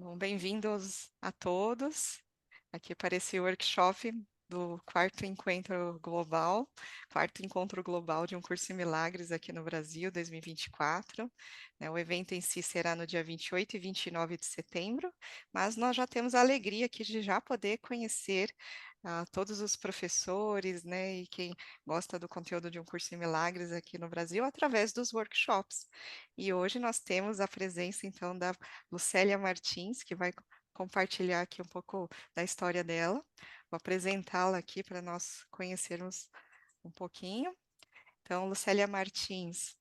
Bom, bem-vindos a todos aqui para esse workshop do quarto encontro global de Um Curso em Milagres aqui no Brasil, 2024. O evento em si será no dia 28 e 29 de setembro, mas nós já temos a alegria aqui de já poder conhecer todos os professores, né, e quem gosta do conteúdo de Um Curso em Milagres aqui no Brasil através dos workshops. E hoje nós temos a presença, então, da Lucélia Martins, que vai compartilhar aqui um pouco da história dela. Vou apresentá-la aqui para nós conhecermos um pouquinho. Então, Lucélia Martins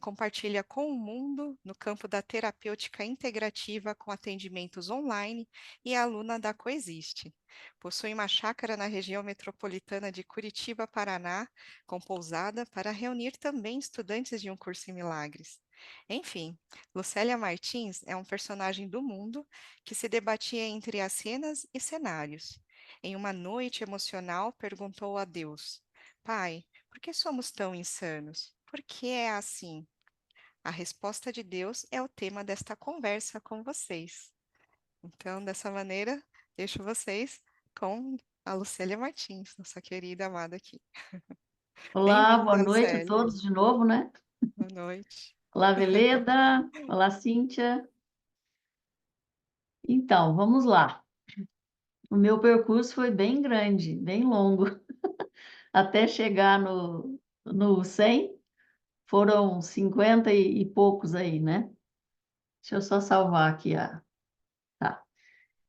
compartilha com o mundo no campo da terapêutica integrativa com atendimentos online e é aluna da Coexiste. Possui uma chácara na região metropolitana de Curitiba, Paraná, com pousada para reunir também estudantes de Um Curso em Milagres. Enfim, Lucélia Martins é um personagem do mundo que se debatia entre as cenas e cenários. Em uma noite emocional, perguntou a Deus: Pai, por que somos tão insanos? Por que é assim? A resposta de Deus é o tema desta conversa com vocês. Então, dessa maneira, deixo vocês com a Lucélia Martins, nossa querida amada aqui. Olá, boa Bem-vinda, noite a Lucélia. todos de novo, né? Boa noite. Olá, Veleda. Olá, Cíntia. Então, vamos lá. O meu percurso foi bem grande, bem longo. Até chegar no 100, foram 50 e poucos aí, né? Deixa eu só salvar aqui a... Tá.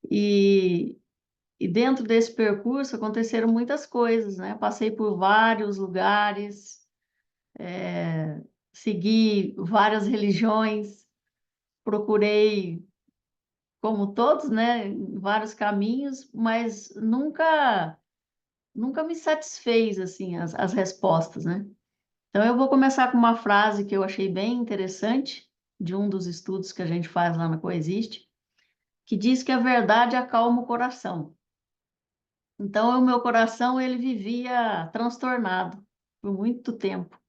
E, e dentro desse percurso aconteceram muitas coisas, né? Passei por vários lugares, segui várias religiões, procurei como todos, né, vários caminhos, mas nunca me satisfez assim as respostas, né? Então eu vou começar com uma frase que eu achei bem interessante de um dos estudos que a gente faz lá na Coexiste, que diz que a verdade acalma o coração. Então o meu coração ele vivia transtornado por muito tempo.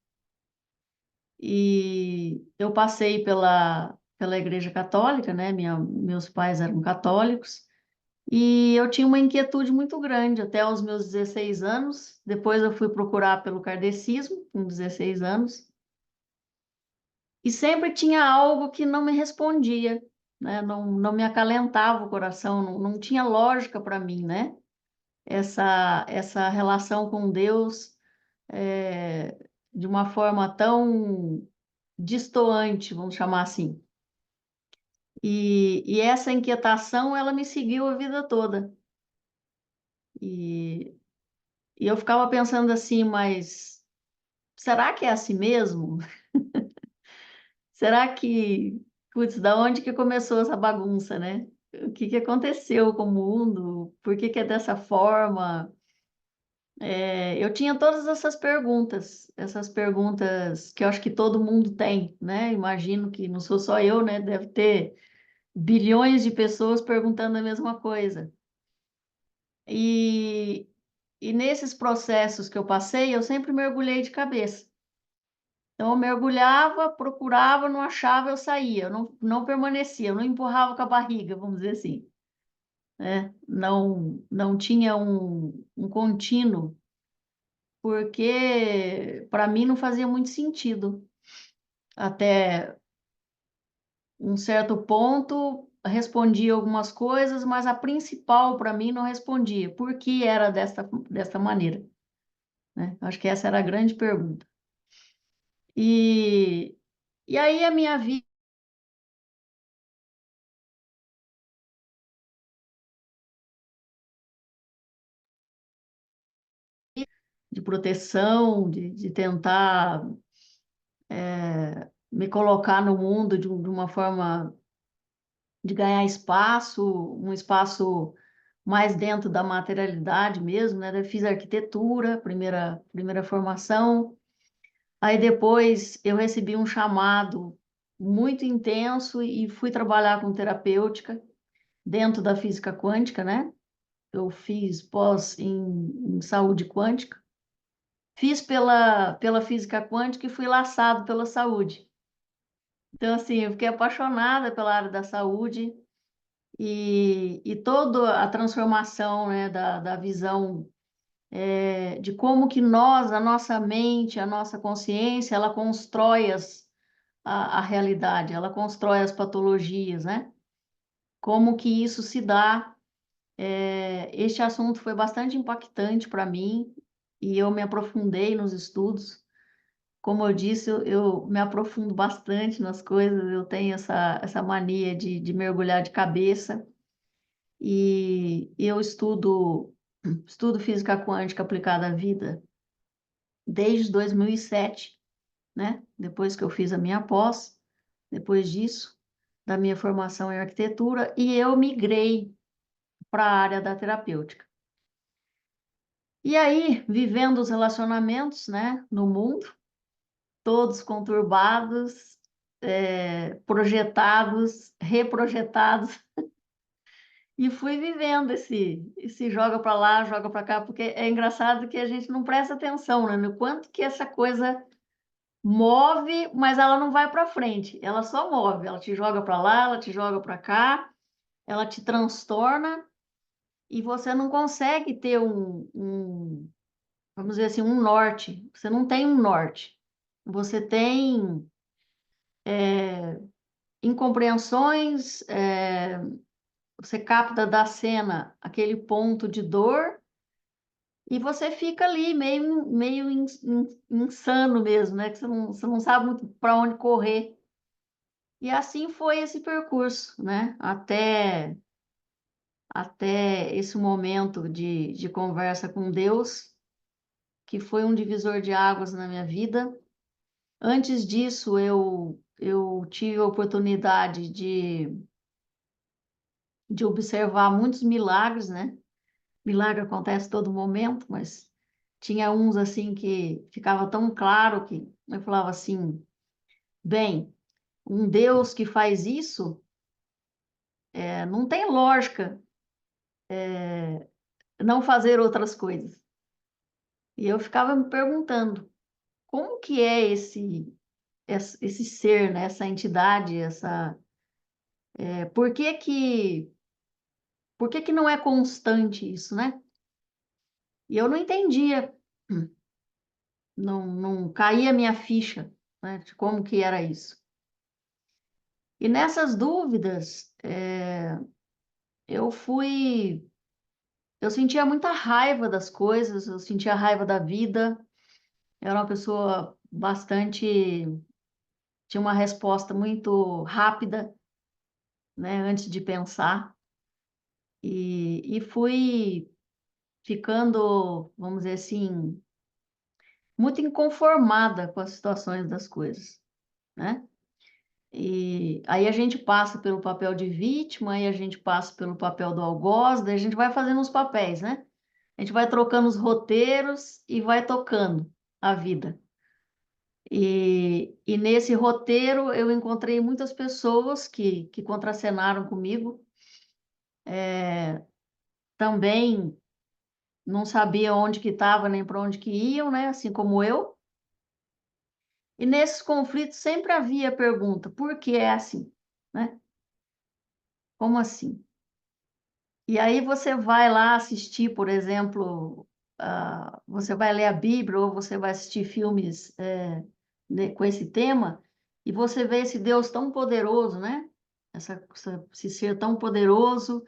E eu passei pela Igreja Católica, né? Meus pais eram católicos. E eu tinha uma inquietude muito grande até os meus 16 anos. Depois eu fui procurar pelo kardecismo, com 16 anos. E sempre tinha algo que não me respondia, né? Não me acalentava o coração, não tinha lógica para mim, né? Essa relação com Deus de uma forma tão distoante, vamos chamar assim. E essa inquietação, ela me seguiu a vida toda. E E eu ficava pensando assim, mas será que é assim mesmo? Será que, putz, da onde que começou essa bagunça, né? O que que aconteceu com o mundo? Por que que é dessa forma? Eu tinha todas essas perguntas que eu acho que todo mundo tem, né? Imagino que não sou só eu, né? Deve ter bilhões de pessoas perguntando a mesma coisa. E, e nesses processos que eu passei, eu sempre mergulhei de cabeça. Então, eu mergulhava, procurava, não achava, eu saía, eu não permanecia, eu não empurrava com a barriga, vamos dizer assim, né? Não tinha um contínuo, porque para mim não fazia muito sentido. Até um certo ponto, respondia algumas coisas, mas a principal para mim não respondia. Por que era desta maneira, né? Acho que essa era a grande pergunta. E, e aí a minha vida de proteção, de tentar me colocar no mundo de uma forma de ganhar espaço, um espaço mais dentro da materialidade mesmo, né? Eu fiz arquitetura, primeira formação, aí depois eu recebi um chamado muito intenso e fui trabalhar com terapêutica dentro da física quântica, né? Eu fiz pós em saúde quântica. Fiz pela física quântica e fui laçado pela saúde. Então, assim, eu fiquei apaixonada pela área da saúde. e toda a transformação, né, da visão de como que nós, a nossa mente, a nossa consciência, ela constrói a realidade, ela constrói as patologias, né? Como que isso se dá. Este assunto foi bastante impactante para mim e eu me aprofundei nos estudos. Como eu disse, eu me aprofundo bastante nas coisas, eu tenho essa mania de mergulhar de cabeça e eu estudo física quântica aplicada à vida desde 2007, né? Depois que eu fiz a minha pós, depois disso, da minha formação em arquitetura, e eu migrei para a área da terapêutica. E aí, vivendo os relacionamentos, né, no mundo, todos conturbados, projetados, reprojetados, e fui vivendo esse joga para lá, joga para cá, porque é engraçado que a gente não presta atenção, né, no quanto que essa coisa move, mas ela não vai para frente, ela só move, ela te joga para lá, ela te joga para cá, ela te transtorna e você não consegue ter vamos dizer assim, um norte. Você não tem um norte. Você tem incompreensões, você capta da cena aquele ponto de dor e você fica ali meio insano mesmo, né? Que você não sabe muito para onde correr. E assim foi esse percurso, né? Até esse momento de conversa com Deus, que foi um divisor de águas na minha vida. Antes disso, eu tive a oportunidade de observar muitos milagres, né? Milagre acontece a todo momento, mas tinha uns assim que ficava tão claro que eu falava assim, bem, um Deus que faz isso, não tem lógica não fazer outras coisas. E eu ficava me perguntando, como que é esse ser, né? Essa entidade, por que que não é constante isso, né? E eu não entendia, não caía a minha ficha, né, de como que era isso. E nessas dúvidas, eu fui, eu sentia muita raiva das coisas, eu sentia raiva da vida. Eu era uma pessoa tinha uma resposta muito rápida, né, antes de pensar. E fui ficando, vamos dizer assim, muito inconformada com as situações das coisas, né? E aí a gente passa pelo papel de vítima, aí a gente passa pelo papel do algoz, daí a gente vai fazendo os papéis, né? A gente vai trocando os roteiros e vai tocando a vida. E nesse roteiro eu encontrei muitas pessoas que contracenaram comigo, também não sabiam onde que estava nem para onde que iam, né? Assim como eu. E nesses conflitos sempre havia a pergunta: por que é assim, né? Como assim? E aí você vai lá assistir, por exemplo, você vai ler a Bíblia ou você vai assistir filmes com esse tema e você vê esse Deus tão poderoso, né? Esse ser tão poderoso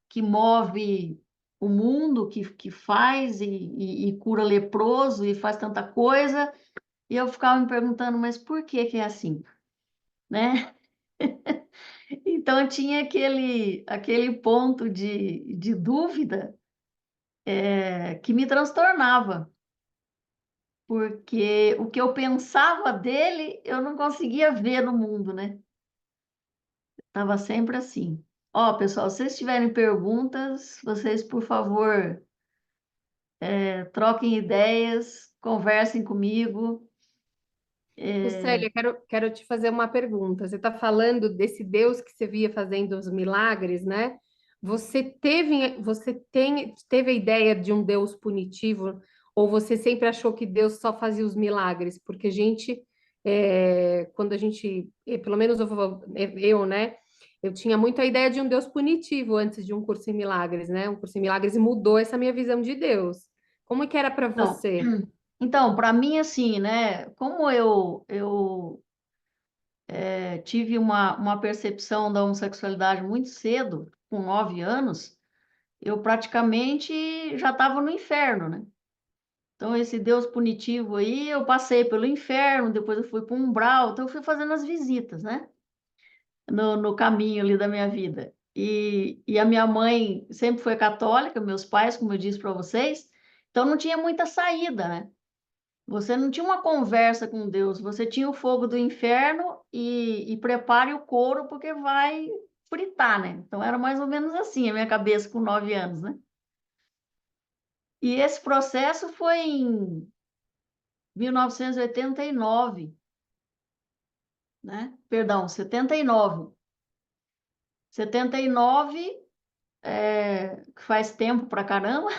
que move o mundo, que faz e cura leproso e faz tanta coisa. E eu ficava me perguntando, mas por que que é assim, né? Então tinha aquele ponto de dúvida que me transtornava, porque o que eu pensava dele, eu não conseguia ver no mundo, né? Tava sempre assim. Ó, pessoal, se vocês tiverem perguntas, vocês, por favor, troquem ideias, conversem comigo. Ô, Célia, quero te fazer uma pergunta. Você está falando desse Deus que você via fazendo os milagres, né? Teve a ideia de um Deus punitivo, ou você sempre achou que Deus só fazia os milagres? Porque a gente, quando a gente, pelo menos eu, né? Eu tinha muito a ideia de um Deus punitivo antes de um curso em milagres, né? Um curso em milagres mudou essa minha visão de Deus. Como que era para Então, você? então para mim, assim, né? Como eu tive uma percepção da homossexualidade muito cedo, com 9 anos, eu praticamente já estava no inferno, né? Então, esse Deus punitivo aí, eu passei pelo inferno, depois eu fui para o umbral, então eu fui fazendo as visitas, né? No caminho ali da minha vida. E a minha mãe sempre foi católica, meus pais, como eu disse para vocês, então não tinha muita saída, né? Você não tinha uma conversa com Deus, você tinha o fogo do inferno e prepare o couro porque vai fritar, né? Então era mais ou menos assim a minha cabeça com 9 anos, né? E esse processo foi em 1989, né? Perdão, 79. 79, que faz tempo pra caramba.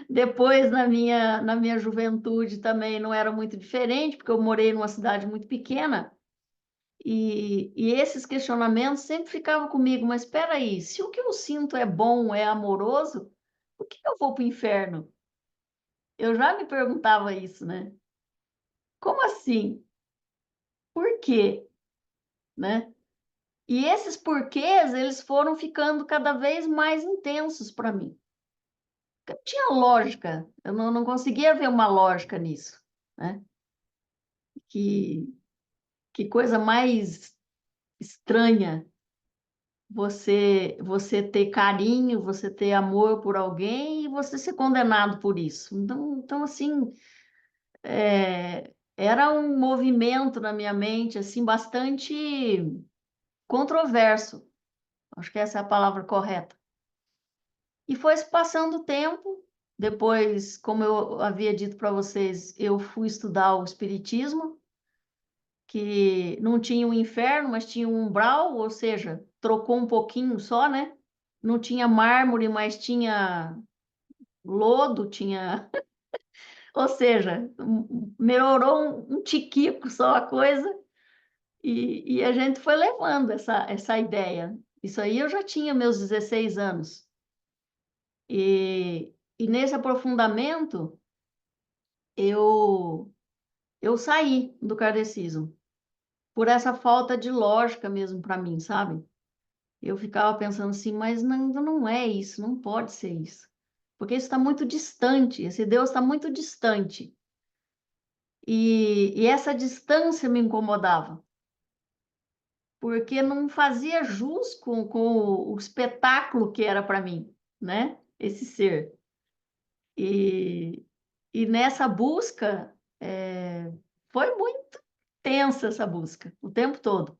Depois, na minha juventude, também não era muito diferente, porque eu morei numa cidade muito pequena, e esses questionamentos sempre ficavam comigo, mas espera aí, se o que eu sinto é bom, é amoroso, por que eu vou para o inferno? Eu já me perguntava isso, né? Como assim? Por quê? Né? E esses porquês, eles foram ficando cada vez mais intensos para mim. Não tinha lógica, eu não conseguia ver uma lógica nisso, né? Que, que coisa mais estranha você ter carinho, você ter amor por alguém e você ser condenado por isso. Então assim, era um movimento na minha mente assim bastante controverso. Acho que essa é a palavra correta. E foi se passando o tempo. Depois, como eu havia dito para vocês, eu fui estudar o espiritismo, que não tinha um inferno, mas tinha um umbral, ou seja, trocou um pouquinho só, né? Não tinha mármore, mas tinha lodo, tinha, ou seja, melhorou um tiquico só a coisa, e a gente foi levando essa ideia. Isso aí eu já tinha meus 16 anos. E nesse aprofundamento, eu, eu saí do kardecismo, por essa falta de lógica mesmo para mim, sabe? Eu ficava pensando assim, mas não é isso, não pode ser isso. Porque isso está muito distante, esse Deus está muito distante. E essa distância me incomodava, porque não fazia jus com o espetáculo que era para mim, né? Esse ser. E, e nessa busca, foi muito tensa essa busca, o tempo todo.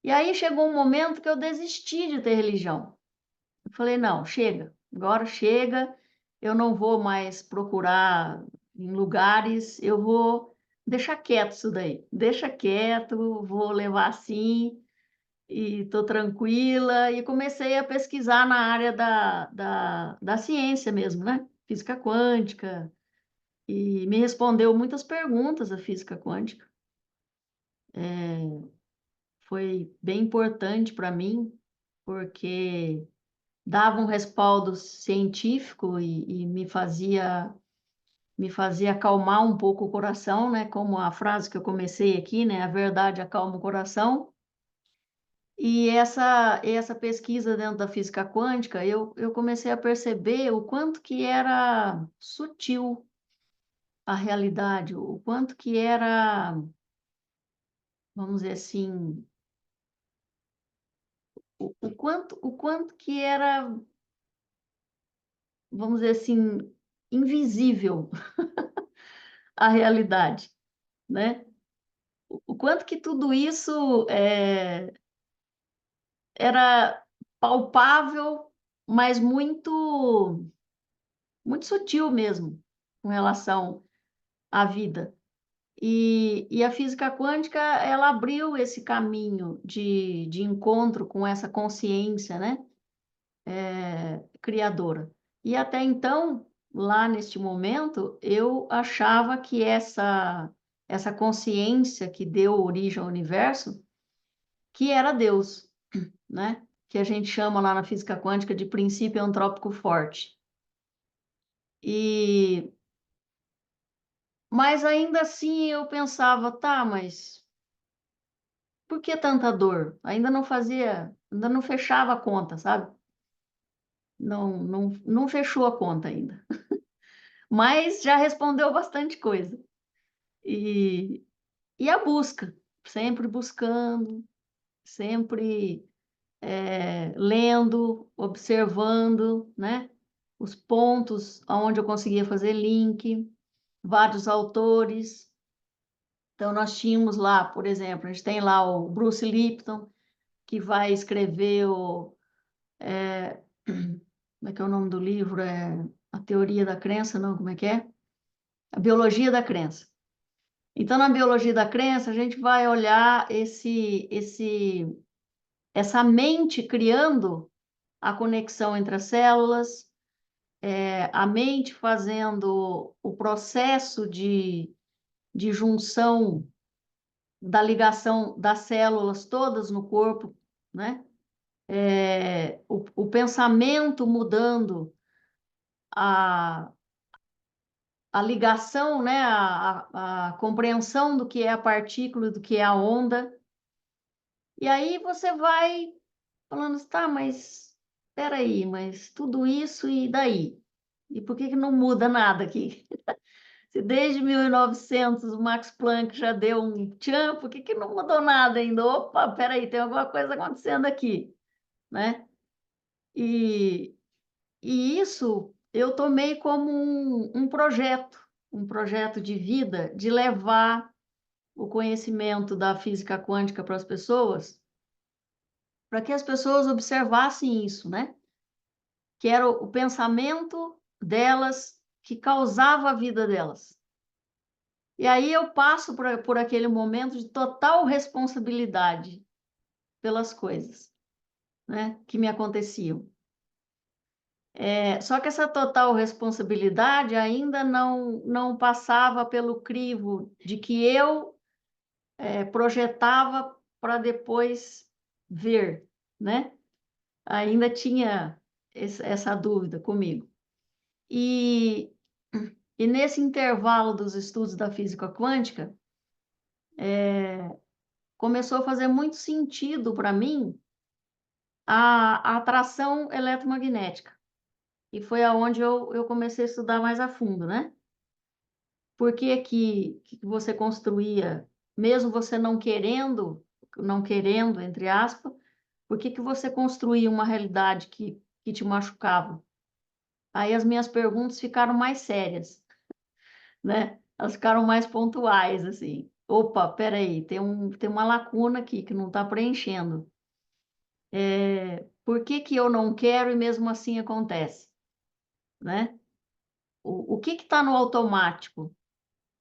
E aí chegou um momento que eu desisti de ter religião. Eu falei, não, chega, agora chega, eu não vou mais procurar em lugares, eu vou deixar quieto isso daí, deixa quieto, vou levar assim, e estou tranquila, e comecei a pesquisar na área da ciência mesmo, né? Física quântica, e me respondeu muitas perguntas a física quântica. Foi bem importante para mim, porque dava um respaldo científico e me fazia acalmar um pouco o coração, né? Como a frase que eu comecei aqui, né? A verdade acalma o coração. E essa pesquisa dentro da física quântica, eu comecei a perceber o quanto que era sutil a realidade, o quanto que era, vamos dizer assim, o quanto que era, vamos dizer assim, invisível a realidade, né? O quanto que tudo isso era palpável, mas muito sutil mesmo com relação à vida. E a física quântica, ela abriu esse caminho de encontro com essa consciência, né, criadora. E até então, lá neste momento, eu achava que essa consciência que deu origem ao universo, que era Deus, né? Que a gente chama lá na física quântica de princípio antrópico forte. Mas ainda assim eu pensava, tá, mas por que tanta dor? Ainda não fechava a conta, sabe? Não fechou a conta ainda. Mas já respondeu bastante coisa. E, e a busca, sempre buscando, sempre lendo, observando, né? Os pontos onde eu conseguia fazer link, vários autores. Então, nós tínhamos lá, por exemplo, a gente tem lá o Bruce Lipton, que vai escrever como é que é o nome do livro? A Teoria da Crença, não, como é que é? A Biologia da Crença. Então, na Biologia da Crença, a gente vai olhar essa mente criando a conexão entre as células, a mente fazendo o processo de junção da ligação das células todas no corpo, né? O pensamento mudando a, a ligação, né? A compreensão do que é a partícula, do que é a onda. E aí você vai falando, tá, mas espera aí, mas tudo isso e daí? E por que que não muda nada aqui? Se desde 1900 o Max Planck já deu um tchan, por que que não mudou nada ainda? Opa, espera aí, tem alguma coisa acontecendo aqui, né? E, e isso eu tomei como um projeto de vida, de levar o conhecimento da física quântica para as pessoas, para que as pessoas observassem isso, né? Que era o pensamento delas que causava a vida delas. E aí eu passo por aquele momento de total responsabilidade pelas coisas, né, que me aconteciam. Só que essa total responsabilidade ainda não passava pelo crivo de que eu projetava para depois ver, né? Ainda tinha essa dúvida comigo. E, e nesse intervalo dos estudos da física quântica, começou a fazer muito sentido para mim a atração eletromagnética. E foi aonde eu comecei a estudar mais a fundo, né? Por que você construía, mesmo você não querendo, entre aspas, por que você construía uma realidade que te machucava? Aí as minhas perguntas ficaram mais sérias, né? Elas ficaram mais pontuais, assim. Opa, peraí, tem uma lacuna aqui que não está preenchendo. Por que eu não quero e mesmo assim acontece, né? O que está no automático?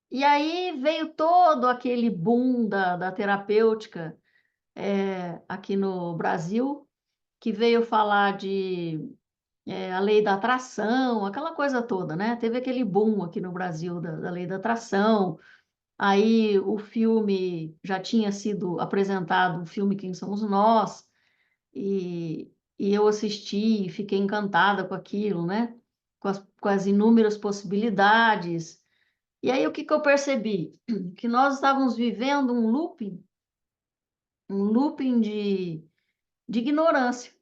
E aí veio todo aquele boom da terapêutica aqui no Brasil, que veio falar de a lei da atração, aquela coisa toda, né? Teve aquele boom aqui no Brasil da lei da atração. Aí o filme já tinha sido apresentado, o filme Quem Somos Nós, e eu assisti e fiquei encantada com aquilo, né? Com as inúmeras possibilidades. E aí o que eu percebi? Que nós estávamos vivendo um looping de ignorância,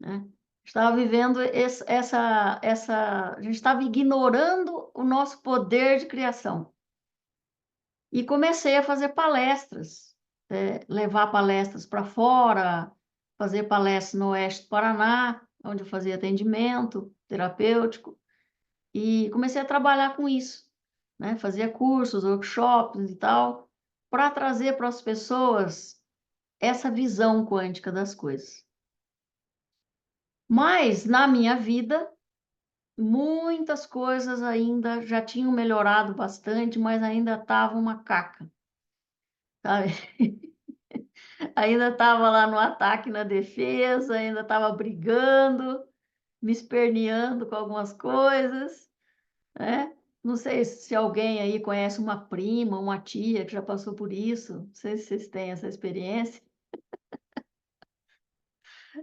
né? Estava vivendo a gente estava ignorando o nosso poder de criação. E comecei a fazer palestras, levar palestras para fora, fazer palestras no Oeste do Paraná, onde eu fazia atendimento terapêutico, e comecei a trabalhar com isso, né? Fazia cursos, workshops e tal, para trazer para as pessoas essa visão quântica das coisas. Mas na minha vida, muitas coisas ainda já tinham melhorado bastante, mas ainda estava uma caca, sabe? Ainda estava lá no ataque, na defesa, ainda estava brigando, me esperneando com algumas coisas, né? Não sei se alguém aí conhece uma prima, uma tia que já passou por isso, não sei se vocês têm essa experiência.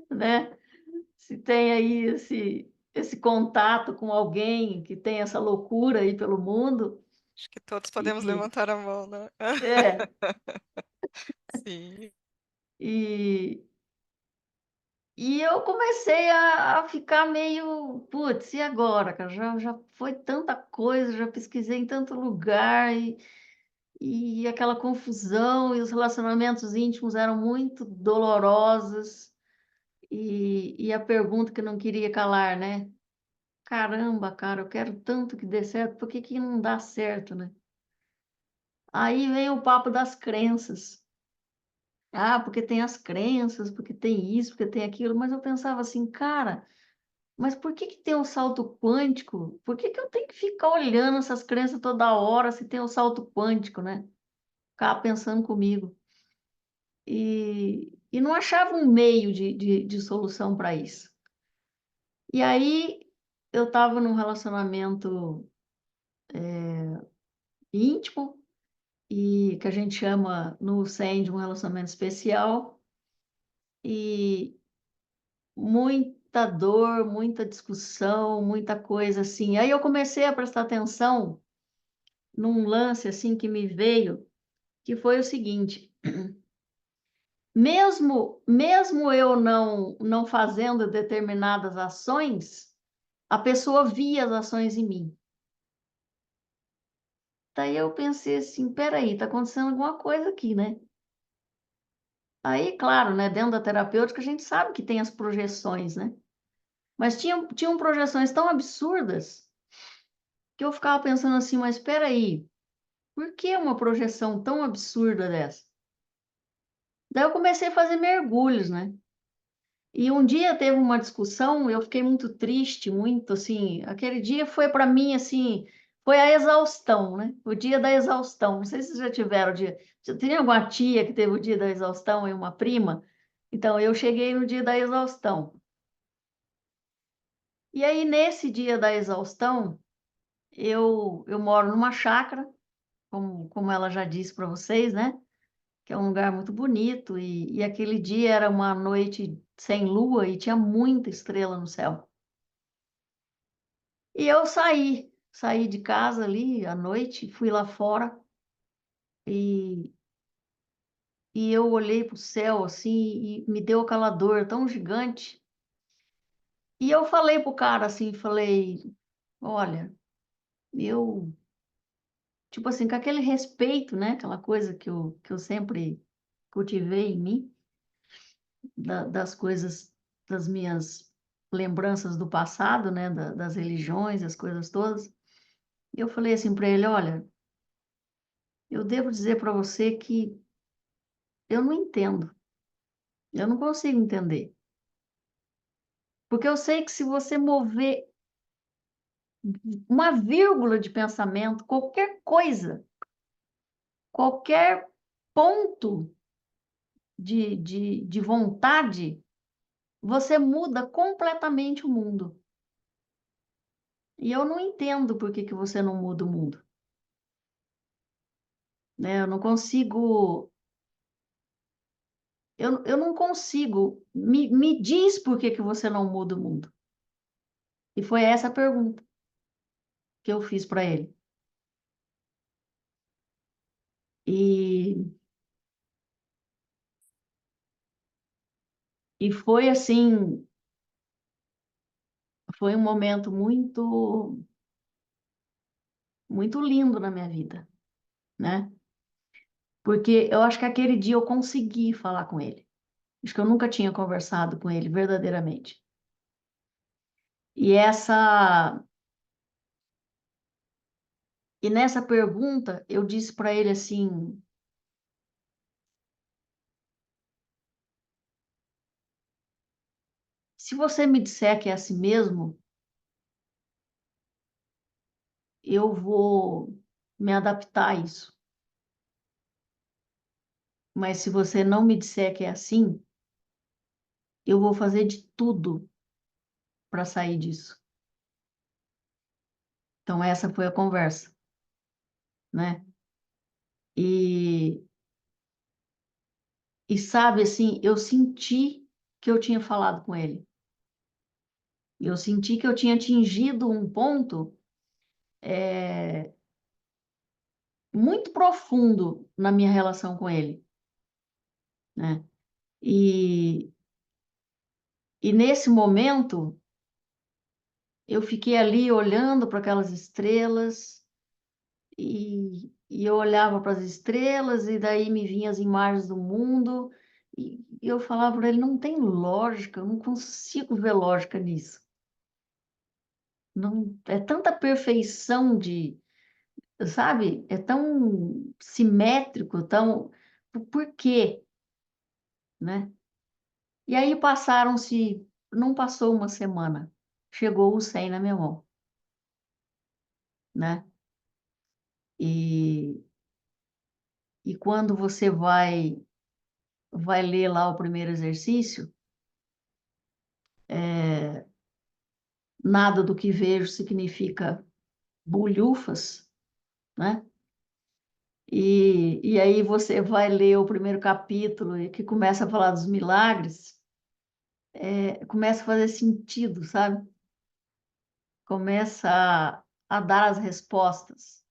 né? Se tem aí esse contato com alguém que tem essa loucura aí pelo mundo, Acho que todos podemos e levantar a mão, né? é, Sim. e, e eu comecei a ficar meio, putz, e agora, cara? Já foi tanta coisa, já pesquisei em tanto lugar, e aquela confusão, e os relacionamentos íntimos eram muito dolorosos, e a pergunta que eu não queria calar, né? Caramba, cara, eu quero tanto que dê certo, por que que não dá certo, né? Aí vem o papo das crenças. Ah, porque tem as crenças, porque tem isso, porque tem aquilo, mas eu pensava assim, cara, mas por que que tem o salto quântico? Por que que eu tenho que ficar olhando essas crenças toda hora se tem o salto quântico, né? Ficava pensando comigo. E não achava um meio de solução para isso. E aí eu estava num relacionamento íntimo, e que a gente chama no SEM de um relacionamento especial, e muita dor, muita discussão, muita coisa assim. Aí eu comecei a prestar atenção num lance assim que me veio, que foi o seguinte: mesmo eu não fazendo determinadas ações, a pessoa via as ações em mim. Daí eu pensei assim: "Espera aí, tá acontecendo alguma coisa aqui, né?". Aí, claro, né, dentro da terapêutica a gente sabe que tem as projeções, né. Mas tinham projeções tão absurdas, que eu ficava pensando assim: "Mas espera aí, por que uma projeção tão absurda dessa?". Daí eu comecei a fazer mergulhos, né. E um dia teve uma discussão, eu fiquei muito triste, muito assim, aquele dia foi para mim, assim, foi a exaustão, né, o dia da exaustão. Não sei se vocês já tiveram o dia, você tem alguma tia que teve o dia da exaustão e uma prima? Então eu cheguei no dia da exaustão. E aí nesse dia da exaustão, eu moro numa chácara, como ela já disse para vocês, né, que é um lugar muito bonito, e aquele dia era uma noite sem lua e tinha muita estrela no céu. E eu saí de casa ali à noite, fui lá fora, e eu olhei para o céu, assim, e me deu aquela dor tão gigante, e eu falei para o cara, assim, falei: "Olha, eu", tipo assim, com aquele respeito, né, aquela coisa que eu sempre cultivei em mim, das coisas, das minhas lembranças do passado, né, das religiões, as coisas todas. E eu falei assim para ele: "Olha, eu devo dizer para você que eu não entendo, eu não consigo entender, porque eu sei que se você mover uma vírgula de pensamento, qualquer coisa, qualquer ponto de vontade, você muda completamente o mundo. E eu não entendo por que que você não muda o mundo, né, eu não consigo, eu não consigo, me diz por que que você não muda o mundo". E foi essa a pergunta que eu fiz para ele. E foi assim, foi um momento muito lindo na minha vida, né, porque eu acho que aquele dia eu consegui falar com ele. Acho que eu nunca tinha conversado com ele verdadeiramente. E essa e nessa pergunta eu disse para ele assim: "Se você me disser que é assim mesmo, eu vou me adaptar a isso. Mas se você não me disser que é assim, eu vou fazer de tudo para sair disso". Então essa foi a conversa, né. E sabe, assim, eu senti que eu tinha falado com ele. Eu senti que eu tinha atingido um ponto muito profundo na minha relação com ele, né? E, e nesse momento, eu fiquei ali olhando para aquelas estrelas, e eu olhava para as estrelas, e daí me vinham as imagens do mundo, e eu falava para ele, não tem lógica, eu não consigo ver lógica nisso. Não, é tanta perfeição sabe? É tão simétrico, tão... Por quê, né? E aí passaram-se, não passou uma semana, chegou o 100 na minha mão, né? E, e quando você vai ler lá o primeiro exercício, nada do que vejo significa bulhufas, né? E aí você vai ler o primeiro capítulo e que começa a falar dos milagres, começa a fazer sentido, sabe? Começa a dar as respostas.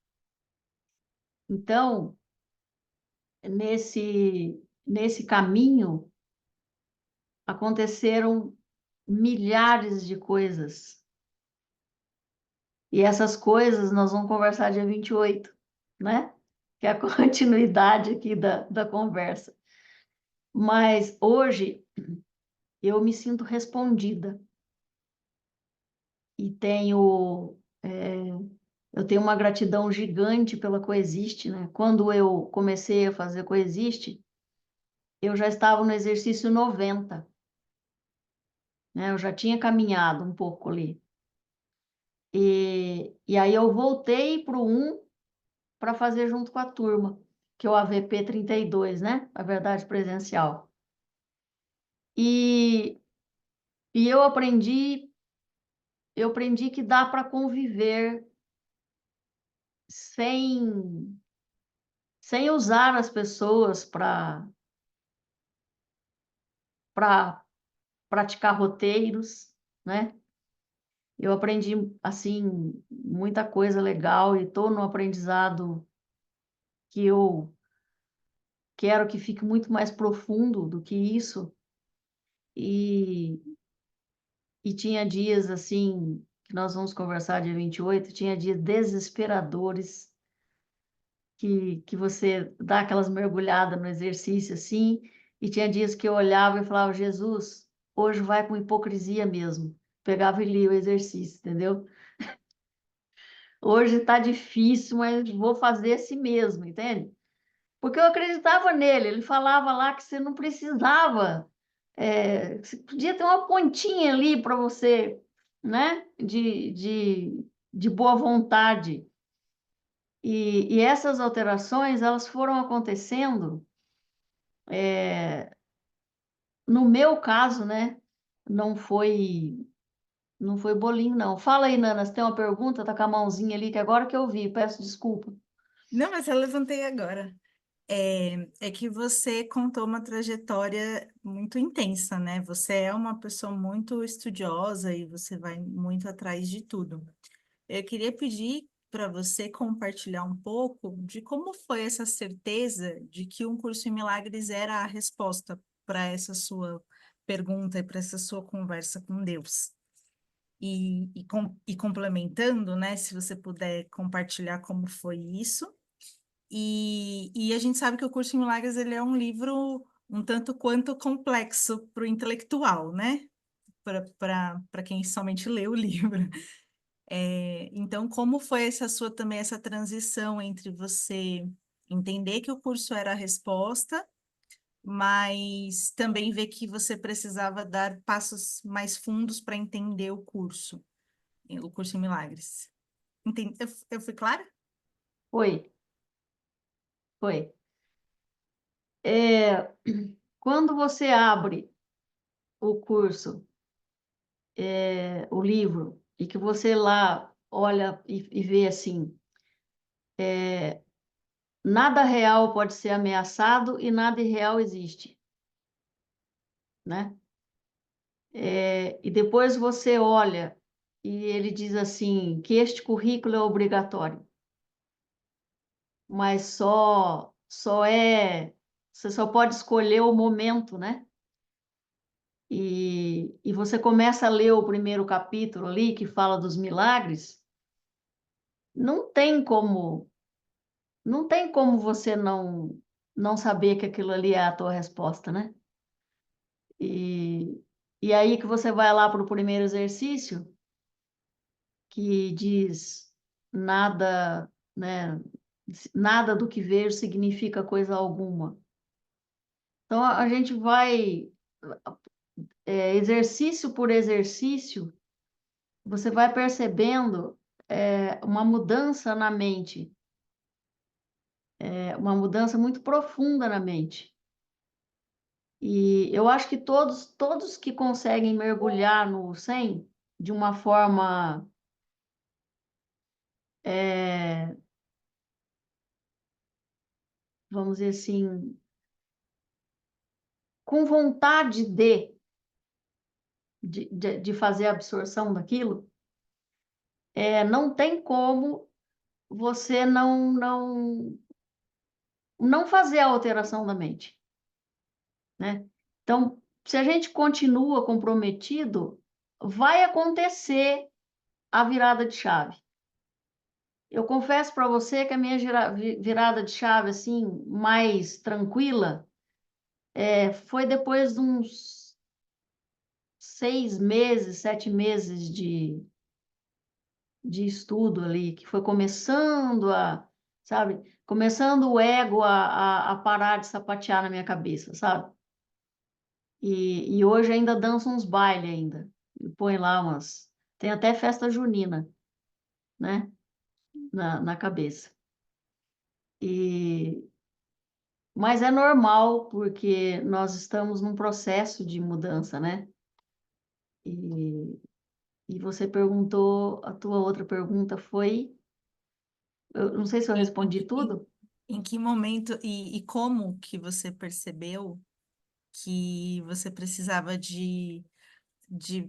Então, nesse caminho, aconteceram milhares de coisas. E essas coisas nós vamos conversar dia 28, né? Que é a continuidade aqui da conversa. Mas hoje eu me sinto respondida e eu tenho uma gratidão gigante pela Coexiste, né? Quando eu comecei a fazer Coexiste, eu já estava no exercício 90, né? Eu já tinha caminhado um pouco ali. E aí eu voltei para o 1 para fazer junto com a turma, que é o AVP 32, né? A verdade presencial. E, e eu aprendi que dá para conviver sem usar as pessoas para praticar roteiros, né? Eu aprendi, assim, muita coisa legal e estou no aprendizado que eu quero que fique muito mais profundo do que isso. E, e tinha dias, assim, que nós vamos conversar dia 28, tinha dias desesperadores que você dá aquelas mergulhadas no exercício, assim, e tinha dias que eu olhava e falava, Jesus, hoje vai com hipocrisia mesmo. Pegava e lia o exercício, entendeu? Hoje está difícil, mas vou fazer assim mesmo, entende? Porque eu acreditava nele, ele falava lá que você não precisava, você podia ter uma pontinha ali para você, né, de boa vontade. E essas alterações, elas foram acontecendo, no meu caso, né, não foi, não foi bolinho, não. Fala aí, Nana, você tem uma pergunta? Tá com a mãozinha ali, que agora que eu vi, peço desculpa. Não, mas eu levantei agora. É que você contou uma trajetória muito intensa, né? Você é uma pessoa muito estudiosa e você vai muito atrás de tudo. Eu queria pedir para você compartilhar um pouco de como foi essa certeza de que um curso em milagres era a resposta para essa sua pergunta e para essa sua conversa com Deus. E complementando, né? Se você puder compartilhar como foi isso. E a gente sabe que o Curso em Milagres ele é um livro um tanto quanto complexo para o intelectual, né? Para quem somente lê o livro. Então, como foi essa sua também essa transição entre você entender que o curso era a resposta, mas também ver que você precisava dar passos mais fundos para entender o curso em Milagres. Eu fui clara? Foi, foi. É, quando você abre o curso, o livro, e que você lá olha e vê assim, nada real pode ser ameaçado e nada irreal existe, né? E depois você olha e ele diz assim, que este currículo é obrigatório, mas você só pode escolher o momento, né? E você começa a ler o primeiro capítulo ali, que fala dos milagres, não tem como, não tem como você não saber que aquilo ali é a tua resposta, né? E, e aí que você vai lá para o primeiro exercício, que diz nada, né? Nada do que vejo significa coisa alguma. Então a gente vai, exercício por exercício, você vai percebendo uma mudança na mente, uma mudança muito profunda na mente. E eu acho que todos que conseguem mergulhar no 100 de uma forma, eh, vamos dizer assim, com vontade de fazer a absorção daquilo, não tem como você não fazer a alteração da mente, né. Então, se a gente continua comprometido, vai acontecer a virada de chave. Eu confesso para você que a minha virada de chave, assim, mais tranquila, foi depois de uns 6 meses, 7 meses de estudo ali, que foi começando sabe, começando o ego a parar de sapatear na minha cabeça, sabe. E hoje ainda danço uns baile ainda, e põe lá umas tem até festa junina, né, na cabeça. E mas é normal, porque nós estamos num processo de mudança, né. E e você perguntou a tua outra pergunta foi? Eu não sei se eu respondi tudo. Em que momento e como que você percebeu que você precisava de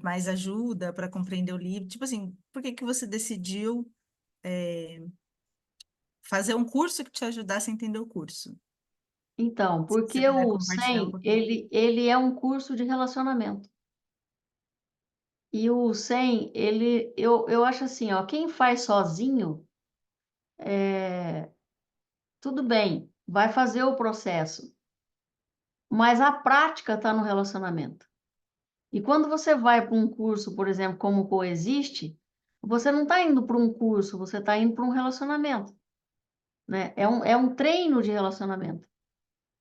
mais ajuda para compreender o livro? Tipo assim, por que que você decidiu fazer um curso que te ajudasse a entender o curso? Então, Se você porque puder o compartilhar um 100 pouquinho. ele é um curso de relacionamento. E o 100 eu acho assim, ó, quem faz sozinho, tudo bem, vai fazer o processo, mas a prática está no relacionamento. E quando você vai para um curso, por exemplo, como o Coexiste, você não está indo para um curso, você está indo para um relacionamento, né, é um treino de relacionamento.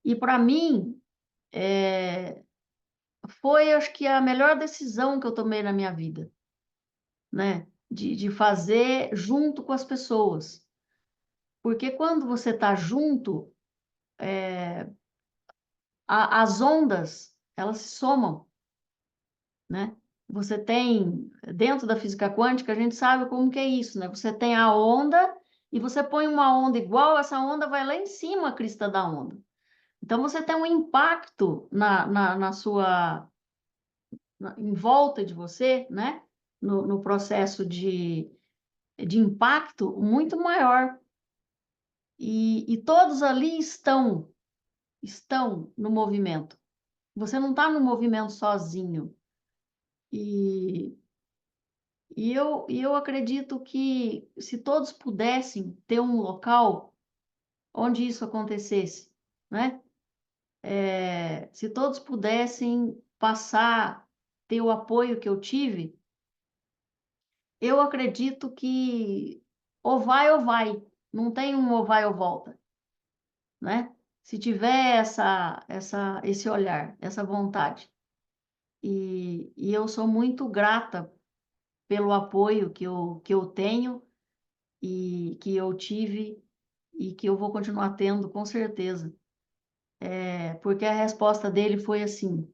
E para mim, foi acho que a melhor decisão que eu tomei na minha vida, né, de fazer junto com as pessoas. Porque quando você está junto, as ondas, elas se somam, né. Você tem dentro da física quântica, a gente sabe como que é isso, né, você tem a onda e você põe uma onda igual, essa onda vai lá em cima, a crista da onda. Então você tem um impacto na sua em volta de você, né, no processo de impacto muito maior. E todos ali estão no movimento. Você não está no movimento sozinho. E eu acredito que se todos pudessem ter um local onde isso acontecesse, né, se todos pudessem passar, ter o apoio que eu tive, eu acredito que ou vai, não tem um ou vai ou volta, né. Se tiver esse olhar, essa vontade. E eu sou muito grata pelo apoio que eu tenho e que eu tive e que eu vou continuar tendo com certeza. Porque a resposta dele foi assim,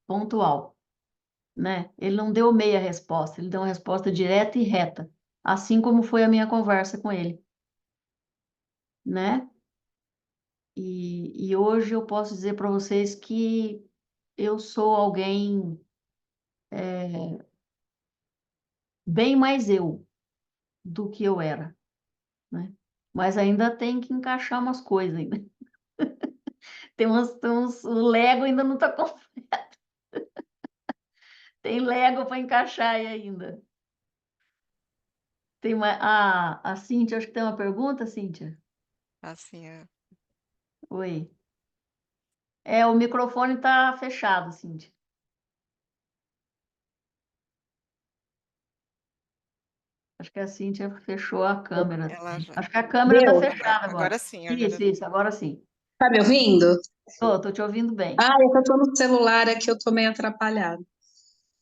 pontual, né. Ele não deu meia resposta, ele deu uma resposta direta e reta, assim como foi a minha conversa com ele, né. E hoje eu posso dizer para vocês que eu sou alguém bem mais eu do que eu era, né? Mas ainda tem que encaixar umas coisas ainda. O Lego ainda não está completo. Tem Lego para encaixar aí ainda. Tem uma, a Cíntia, acho que tem uma pergunta, Cíntia? Assim, é. Oi. O microfone está fechado, Cíntia. Acho que a Cíntia fechou a câmera. Ela já. Acho que a câmera está Deu? fechada agora. Agora sim, agora. Isso, agora sim. Tá me ouvindo? Tô te ouvindo bem. Ah, eu tô no celular aqui, eu tô meio atrapalhada.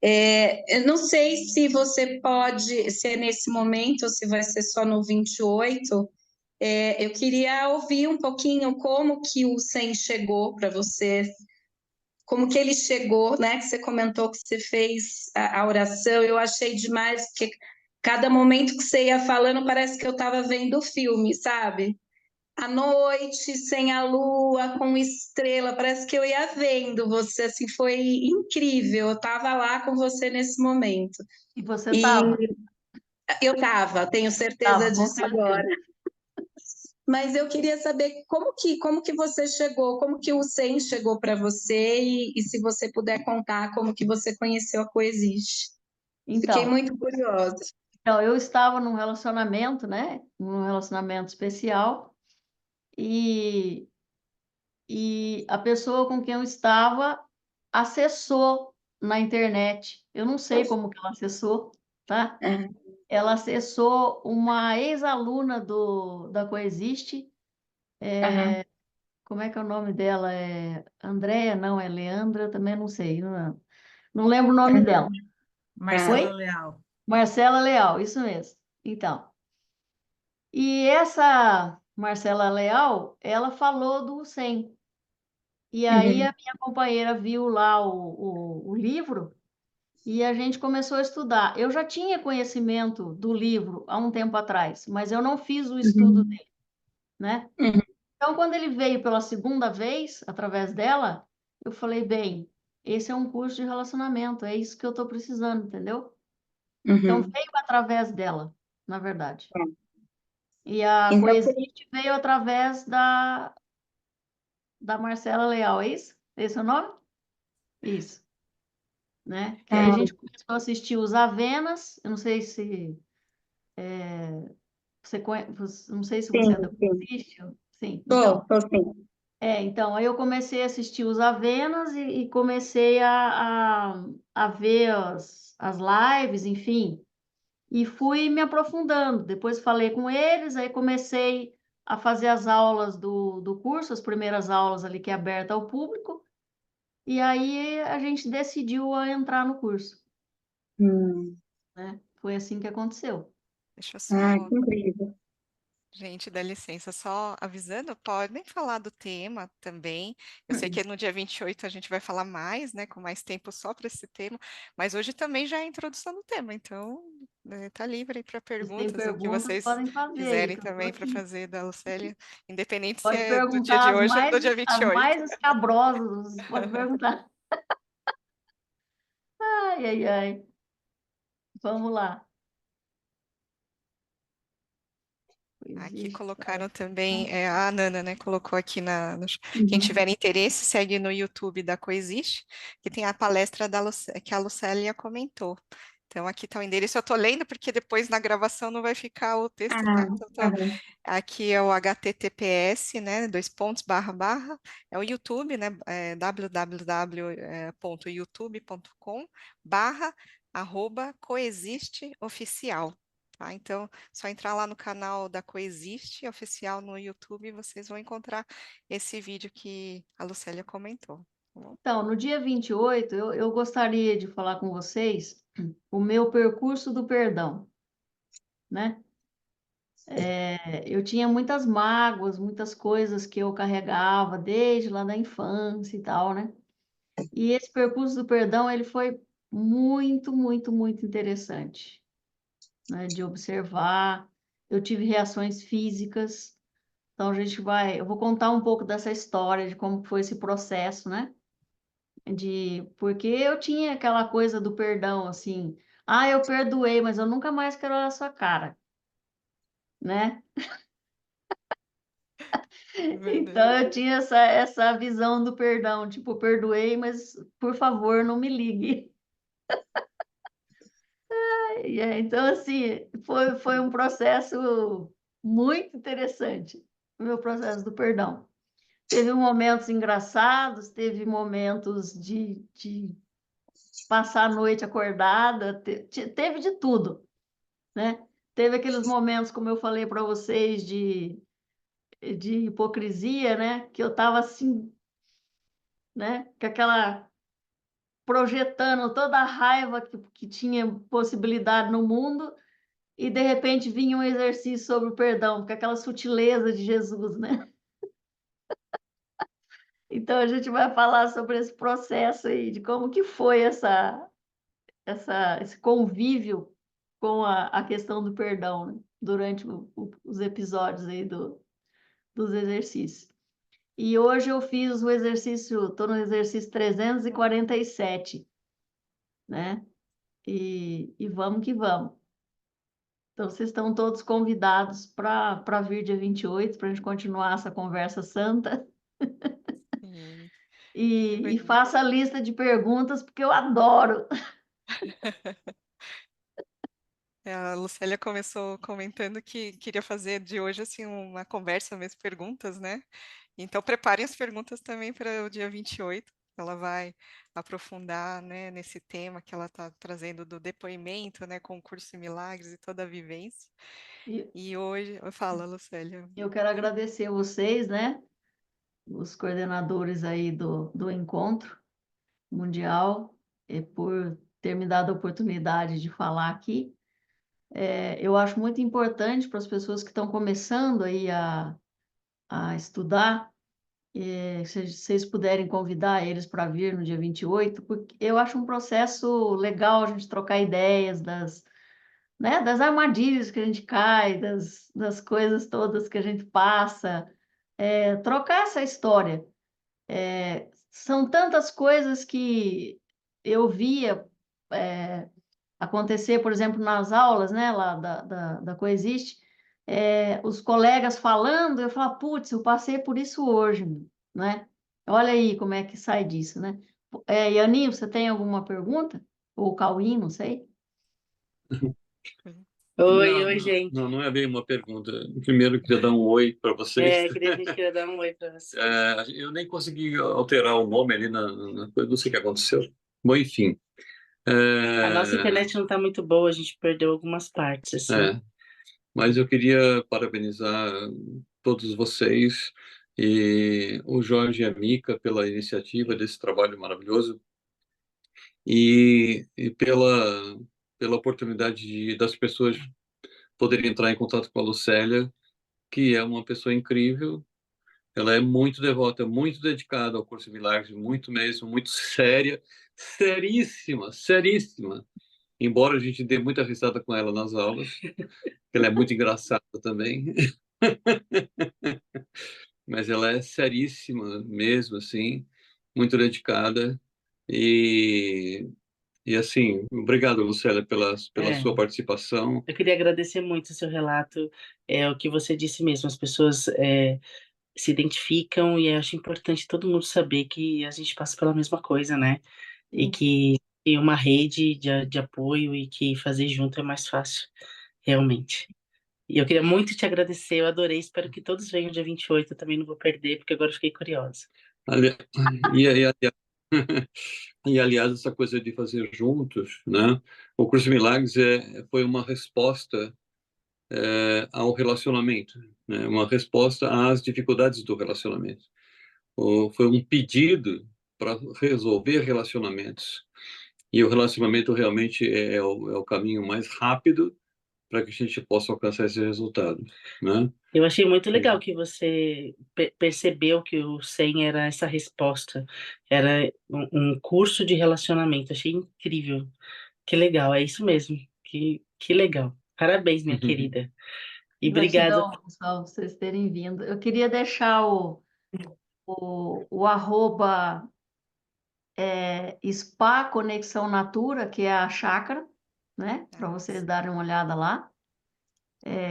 Eu não sei se você pode, se é nesse momento ou se vai ser só no 28. Eu queria ouvir um pouquinho como que o SEM chegou para você, como que ele chegou, né? Que você comentou que você fez a oração, eu achei demais, porque cada momento que você ia falando parece que eu estava vendo o filme, sabe? À noite, sem a lua, com estrela, parece que eu ia vendo você, assim, foi incrível. Eu estava lá com você nesse momento. E você E estava? eu estava, tenho certeza Estava, com disso agora. certeza. Mas eu queria saber como que você chegou, como que o SEM chegou para você e se você puder contar como que você conheceu a Coexiste. Fiquei Então, muito curiosa. eu estava num relacionamento, né? Num relacionamento especial. E, e a pessoa com quem eu estava acessou na internet. Eu não sei como que ela acessou, tá? É. Ela acessou uma ex-aluna da Coexiste. Aham. Como é que é o nome dela? É Andréia? Não, é Leandra? Também não sei. Não lembro o nome dela. Marcela Oi? Leal. Marcela Leal, isso mesmo. Então, e essa Marcela Leal, ela falou do SEM. E aí Uhum. a minha companheira viu lá o livro e a gente começou a estudar. Eu já tinha conhecimento do livro há um tempo atrás, mas eu não fiz o estudo Uhum. dele, né? Uhum. Então, quando ele veio pela segunda vez, através dela, eu falei, bem, esse é um curso de relacionamento, é isso que eu estou precisando, entendeu? Então, Uhum. veio através dela, na verdade. E a Então, Coexiste veio através da Marcela Leal, é isso? Esse é o nome? Isso. Né? Que aí a gente começou a assistir os Avenas, eu não sei se você conhece, não sei se você sim, é da sim. assiste, sim, então, Tô sim. então, aí eu comecei a assistir os Avenas e comecei a ver as lives, enfim, e fui me aprofundando, depois falei com eles, aí comecei a fazer as aulas do curso, as primeiras aulas ali que é aberta ao público, e aí a gente decidiu a entrar no curso, Hum. né? Foi assim que aconteceu. Deixa eu Ah, só. que incrível. Gente, dá licença, só avisando, podem falar do tema também. Eu sei que no dia 28 a gente vai falar mais, né, com mais tempo só para esse tema, mas hoje também já é a introdução do tema, então tá livre para Vocês têm perguntas, o que perguntas, vocês podem fazer aí, quiserem que eu estou também para aqui. fazer da Lucélia, independente se Pode é do dia de perguntar hoje ou do dia as 28. mais escabrosas, vocês podem perguntar. Ai, ai, ai. Vamos lá. Aqui Existe. colocaram também, a Nana, né, colocou aqui quem Uhum. tiver interesse, segue no YouTube da Coexiste, que tem a palestra que a Lucélia comentou. Então, aqui está o endereço, eu estou lendo porque depois na gravação não vai ficar o texto, tá? Ah, Então, aham. aqui é o https, né, dois pontos, barra, barra, é o YouTube, né, www.youtube.com, barra, @coexiste oficial. Tá? Então, só entrar lá no canal da Coexiste oficial no YouTube, vocês vão encontrar esse vídeo que a Lucélia comentou. Tá bom? Então, no dia 28, eu gostaria de falar com vocês o meu percurso do perdão, né? Eu tinha muitas mágoas, muitas coisas que eu carregava desde lá da infância e tal, né? E esse percurso do perdão, ele foi muito, muito, muito interessante, né? De observar. Eu tive reações físicas. Então, eu vou contar um pouco dessa história, de como foi esse processo, né? Porque eu tinha aquela coisa do perdão, assim, eu perdoei, mas eu nunca mais quero olhar a sua cara, né? É verdade. Então eu tinha essa visão do perdão, tipo, perdoei, mas por favor, não me ligue. Então, assim, foi um processo muito interessante, o meu processo do perdão. Teve momentos engraçados, teve momentos de passar a noite acordada, teve de tudo, né? Teve aqueles momentos, como eu falei para vocês, de hipocrisia, né? Que eu estava assim, né? Com aquela projetando toda a raiva que tinha possibilidade no mundo, e de repente vinha um exercício sobre o perdão, com aquela sutileza de Jesus, né? Então a gente vai falar sobre esse processo aí, de como que foi esse convívio com a questão do perdão, né? Durante os episódios aí dos exercícios. E hoje eu fiz o exercício, estou no exercício 347, né? E vamos que vamos. Então, vocês estão todos convidados para vir dia 28, para a gente continuar essa conversa santa. Sim. E faça a lista de perguntas, porque eu adoro. A Lucélia começou comentando que queria fazer de hoje assim uma conversa mesmo, perguntas, né? Então preparem as perguntas também para o dia 28. Ela vai aprofundar, né, nesse tema que ela está trazendo do depoimento, né, com o curso em Milagres e toda a vivência. E E hoje, fala, Lucélia. eu quero agradecer vocês, né? Os coordenadores aí do encontro mundial, por ter me dado a oportunidade de falar aqui. Eu acho muito importante para as pessoas que estão começando aí a estudar, se vocês puderem convidar eles para vir no dia 28, porque eu acho um processo legal a gente trocar ideias né, das armadilhas que a gente cai, das coisas todas que a gente passa, trocar essa história. São tantas coisas que eu via acontecer, por exemplo, nas aulas, né, lá da Coexiste, os colegas falando, eu falava, putz, eu passei por isso hoje, né? Olha aí como é que sai disso, né? Yanin, você tem alguma pergunta? Ou Cauim, não sei. Oi, gente. Não é bem uma pergunta. Primeiro, eu queria dar um oi para vocês. A gente queria dar um oi para você. Eu nem consegui alterar o nome ali na coisa, não sei o que aconteceu. Bom, enfim. A nossa internet não está muito boa, a gente perdeu algumas partes, assim. Mas eu queria parabenizar todos vocês e o Jorge e a Mica pela iniciativa desse trabalho maravilhoso e pela oportunidade das pessoas poderem entrar em contato com a Lucélia, que é uma pessoa incrível. Ela é muito devota, muito dedicada ao curso de Milagres, muito mesmo, muito séria, seríssima, seríssima. Embora a gente dê muita risada com ela nas aulas, ela é muito engraçada também. Mas ela é seríssima mesmo, assim, muito dedicada. E assim, obrigado, Lucélia, pela sua participação. Eu queria agradecer muito o seu relato, o que você disse mesmo, as pessoas se identificam e acho importante todo mundo saber que a gente passa pela mesma coisa, né? E que tem uma rede de apoio e que fazer junto é mais fácil, realmente. E eu queria muito te agradecer, eu adorei, espero que todos venham dia 28, eu também não vou perder, porque agora eu fiquei curiosa. E, e, aliás, essa coisa de fazer juntos, né? O Curso de Milagres foi uma resposta ao relacionamento, né? Uma resposta às dificuldades do relacionamento. Foi um pedido para resolver relacionamentos. E o relacionamento realmente é o caminho mais rápido para que a gente possa alcançar esse resultado, né? Eu achei muito legal que você percebeu que o 100 era essa resposta, era um curso de relacionamento, achei incrível, que legal, é isso mesmo, que legal, parabéns, minha querida, e obrigada. Gratidão, pessoal, vocês terem vindo. Eu queria deixar o arroba Spa Conexão Natura, que é a chácara, né? Para Ah, vocês darem uma olhada lá,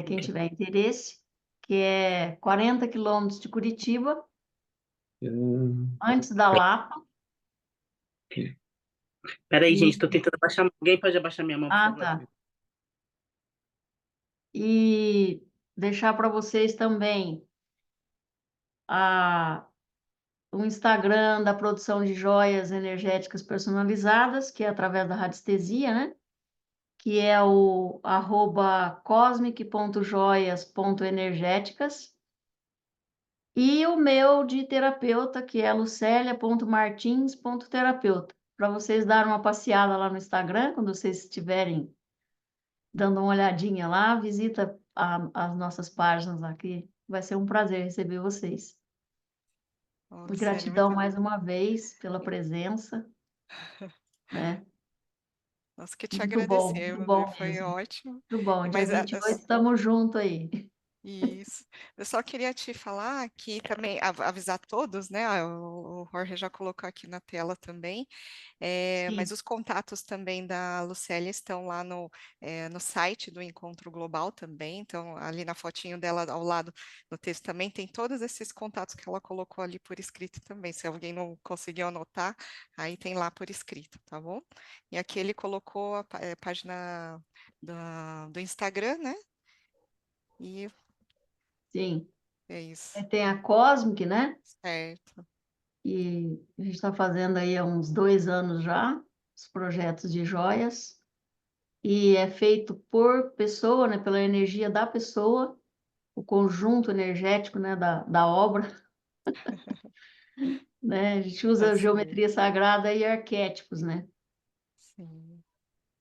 quem tiver interesse, que é 40 quilômetros de Curitiba, antes da Lapa. Peraí, gente, E... estou tentando abaixar. Alguém pode abaixar minha mão, por Ah, favor? tá. E deixar para vocês também o Instagram da produção de joias energéticas personalizadas, que é através da radiestesia, né? Que é o @cosmic.joias.energéticas. E o meu de terapeuta, que é lucelia.martins.terapeuta. Para vocês darem uma passeada lá no Instagram, quando vocês estiverem dando uma olhadinha lá, visita as nossas páginas aqui. Vai ser um prazer receber vocês. ó, E Luciane, gratidão muito... mais uma vez pela presença, né? Nós que te agradecemos, viu? Muito bom Foi mesmo. ótimo. Muito bom. Dia Mas 28 estamos juntos aí. isso. Eu só queria te falar que também avisar todos, né? O Jorge já colocou aqui na tela também. Mas Sim, os contatos também da Lucélia estão lá no site do Encontro Global também. Então, ali na fotinho dela ao lado no texto também tem todos esses contatos que ela colocou ali por escrito também. Se alguém não conseguiu anotar, aí tem lá por escrito, tá bom? E aqui ele colocou a página do Instagram, né? E sim. é isso. Tem a Cosmic, né? Certo. E a gente está fazendo aí há uns 2 anos já, os projetos de joias. E é feito por pessoa, né? Pela energia da pessoa, o conjunto energético, né? Da obra, né? A gente usa Assim, geometria sagrada e arquétipos, né? sim.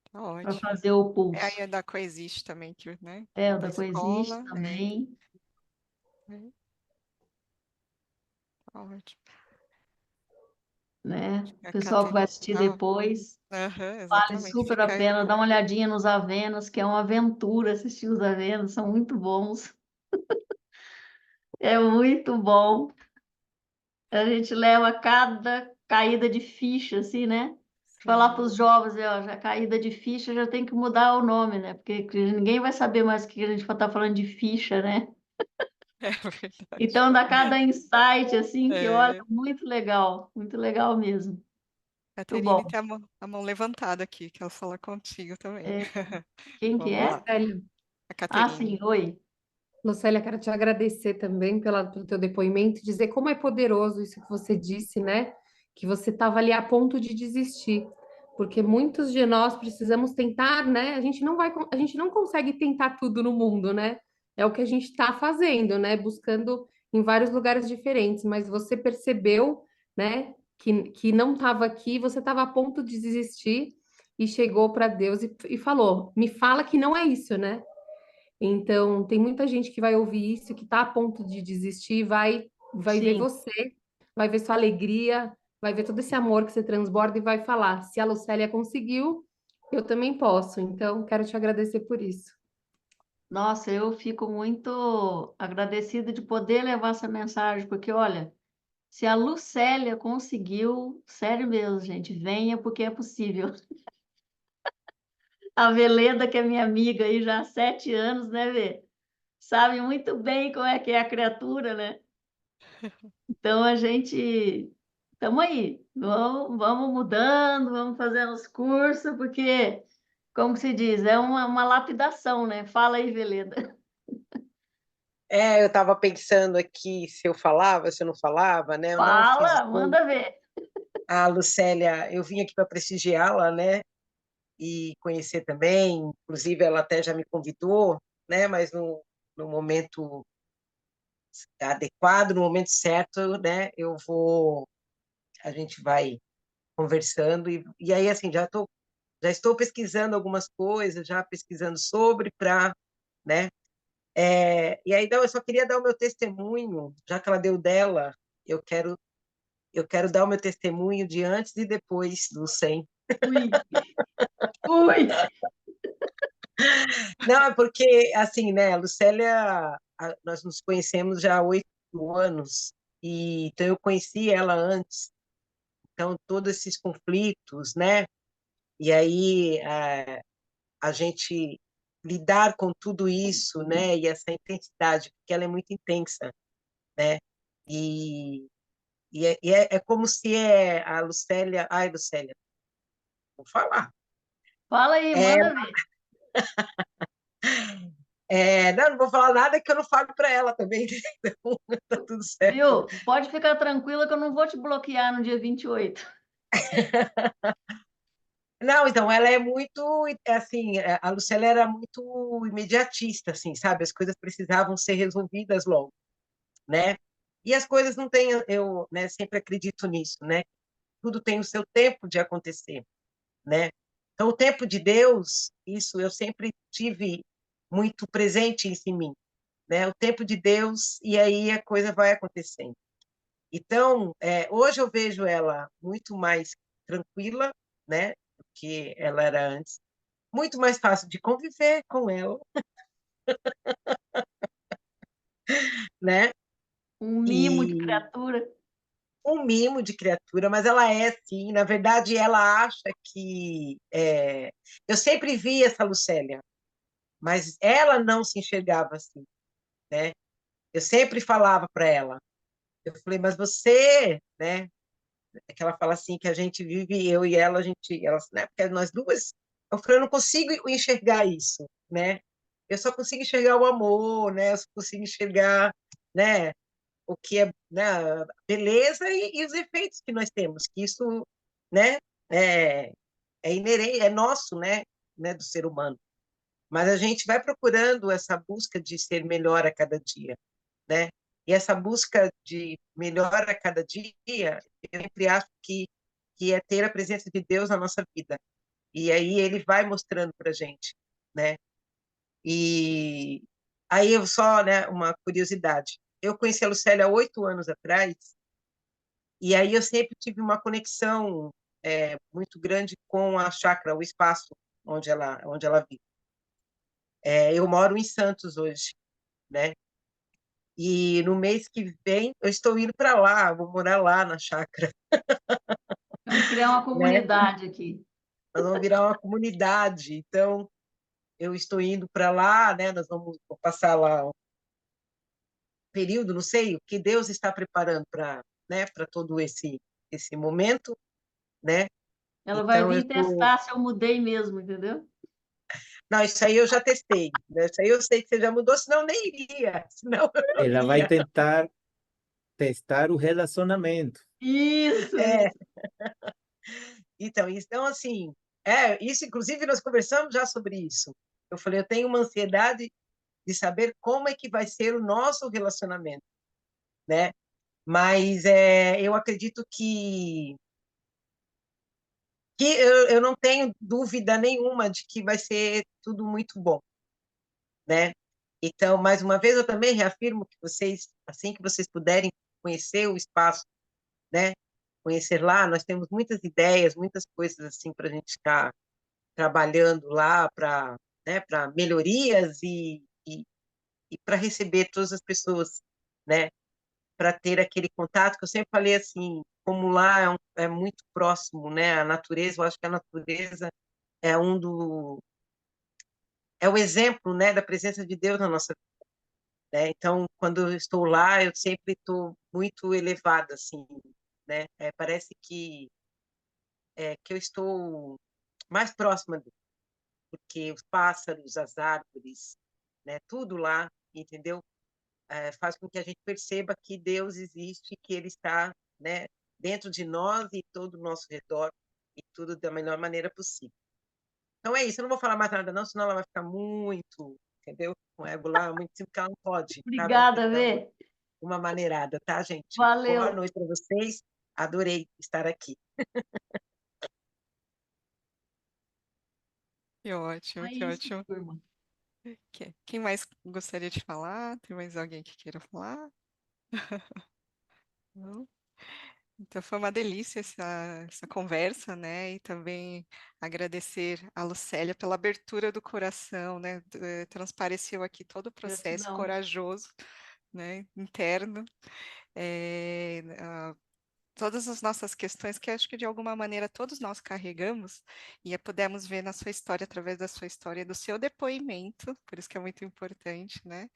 Tá Para ótimo. fazer o Aí pulso. é da Coexiste também, que, né? É, o Da da Coexiste escola, também, é, tá ótimo. né? O A pessoal que vai assistir Caterina, depois, aham, vale exatamente, super a fica aí. pena. Dá uma olhadinha nos Avenas, que é uma aventura assistir os Avenas, são muito bons. É muito bom. A gente leva cada caída de ficha, assim, né? Falar para Sim, os jovens, ó, já caída de ficha já tem que mudar o nome, né? Porque ninguém vai saber mais que a gente está falando de ficha, né? é verdade. Então dá cada insight, assim, que olha, É, muito legal mesmo. a Muito Caterine bom. tem a mão levantada aqui, que ela fala contigo também. É, quem que Vamos é? lá, Célia, a Ah, Caterine. sim, oi. Lucélia, quero te agradecer também pelo teu depoimento, dizer como é poderoso isso que você disse, né? Que você estava ali a ponto de desistir, porque muitos de nós precisamos tentar, né? A gente não consegue tentar tudo no mundo, né? É o que a gente está fazendo, né? Buscando em vários lugares diferentes, mas você percebeu, né? Que não estava aqui, você estava a ponto de desistir e chegou para Deus e falou: me fala que não é isso, né? Então, tem muita gente que vai ouvir isso, que está a ponto de desistir, vai ver Sim, você, vai ver sua alegria, vai ver todo esse amor que você transborda e vai falar: se a Lucélia conseguiu, eu também posso. Então, quero te agradecer por isso. nossa, eu fico muito agradecida de poder levar essa mensagem, porque, olha, se a Lucélia conseguiu, sério mesmo, gente, venha porque é possível. A Veleda, que é minha amiga aí já há 7 anos, né, Vê? Sabe muito bem como é que é a criatura, né? Então a gente estamos aí, vamos mudando, vamos fazendo os cursos, porque, como se diz, é uma lapidação, né? Fala aí, Veleda. Eu estava pensando aqui se eu falava, se eu não falava, né? Eu não fiz Fala, manda ver. a Lucélia, eu vim aqui para prestigiá-la, né? E conhecer também, inclusive ela até já me convidou, né? Mas no momento adequado, no momento certo, né? A gente vai conversando e aí assim já estou pesquisando algumas coisas, já pesquisando sobre para, né? E aí então, eu só queria dar o meu testemunho, já que ela deu dela, eu quero dar o meu testemunho de antes e depois do 100. Ui, ui. Não, é porque, assim, né, a Lucélia, nós nos conhecemos já há 8 anos, e então eu conheci ela antes, Então, todos esses conflitos, né? E aí a gente lidar com tudo isso, né? E essa intensidade, porque ela é muito intensa, né? E, é como se a Lucélia... Ai, Lucélia, vou falar. Fala aí, É, manda ver. não vou falar nada que eu não falo para ela também, então tá tudo certo. Viu? Pode ficar tranquila que eu não vou te bloquear no dia 28. Não, então, ela é muito, assim, a Lucélia era muito imediatista, assim, sabe? As coisas precisavam ser resolvidas logo, né? E as coisas não têm, eu, né, sempre acredito nisso, né? Tudo tem o seu tempo de acontecer, né? Então, o tempo de Deus, isso eu sempre tive muito presente em mim, né? O tempo de Deus, e aí a coisa vai acontecendo. Então, hoje eu vejo ela muito mais tranquila, né? Do que ela era antes. Muito mais fácil de conviver com ela, né? Um mimo de E criatura. um mimo de criatura, mas ela é sim. Na verdade, ela acha que eu sempre vi essa Lucélia, mas ela não se enxergava assim, né? Eu sempre falava para ela, eu falei, mas você, né? É que ela fala assim que a gente vive, eu e ela, né? Porque nós duas, eu falei, eu não consigo enxergar isso, né? Eu só consigo enxergar o amor, né? Eu só consigo enxergar, né? O que é, né? A beleza e os efeitos que nós temos, que isso, né? É, é inerente, é nosso, né? Do ser humano. Mas a gente vai procurando essa busca de ser melhor a cada dia, né? E essa busca de melhor a cada dia, eu sempre acho que é ter a presença de Deus na nossa vida. E aí ele vai mostrando para a gente, né? E aí eu só, né, uma curiosidade. Eu conheci a Lucélia há 8 anos atrás, e aí eu sempre tive uma conexão muito grande com a chácara, o espaço onde ela vive. Eu moro em Santos hoje, né? E no mês que vem eu estou indo para lá, vou morar lá na chácara, Vamos criar uma né? comunidade aqui. Nós vamos virar uma comunidade. Então, eu estou indo para lá, né? Vou passar lá um período, não sei, o que Deus está preparando para, né? Para todo esse momento, né? Ela vai Então, eu vir estou... testar se eu mudei mesmo, entendeu? Não, isso aí eu já testei, né? Isso aí eu sei que você já mudou, senão eu nem iria, senão eu não Ela vai ia. tentar testar o relacionamento. Isso, É, isso. então assim, isso, inclusive, nós conversamos já sobre isso. Eu falei, eu tenho uma ansiedade de saber como é que vai ser o nosso relacionamento, né? Mas eu acredito que eu não tenho dúvida nenhuma de que vai ser tudo muito bom, né? Então, mais uma vez, eu também reafirmo que vocês, assim que vocês puderem conhecer o espaço, né? Conhecer lá, nós temos muitas ideias, muitas coisas assim para a gente estar trabalhando lá para, né? Para melhorias e para receber todas as pessoas, né? Para ter aquele contato que eu sempre falei assim, como lá é muito próximo, né? A natureza, eu acho que a natureza é é o exemplo, né, da presença de Deus na nossa vida, né? Então, quando eu estou lá, eu sempre estou muito elevada, assim, né? Parece que eu estou mais próxima dele, porque os pássaros, as árvores, né, tudo lá, entendeu? Faz com que a gente perceba que Deus existe, que Ele está, né, dentro de nós e todo o nosso redor, e tudo da melhor maneira possível. Então é isso, eu não vou falar mais nada não, senão ela vai ficar muito, entendeu? Com o ego lá, muito simples, que ela não pode, sabe? Ela tem Obrigada, que dar Vê. uma maneirada, tá, gente? Boa Valeu. noite para vocês, adorei estar aqui. Que ótimo, É que isso, ótimo. turma. Quem mais gostaria de falar? Tem mais alguém que queira falar? Não? Então foi uma delícia essa conversa, né? E também agradecer a Lucélia pela abertura do coração, né? Transpareceu aqui todo o processo Gratidão. corajoso, né? Interno. todas as nossas questões que acho que de alguma maneira todos nós carregamos e pudemos ver na sua história, através da sua história, do seu depoimento, por isso que é muito importante, né?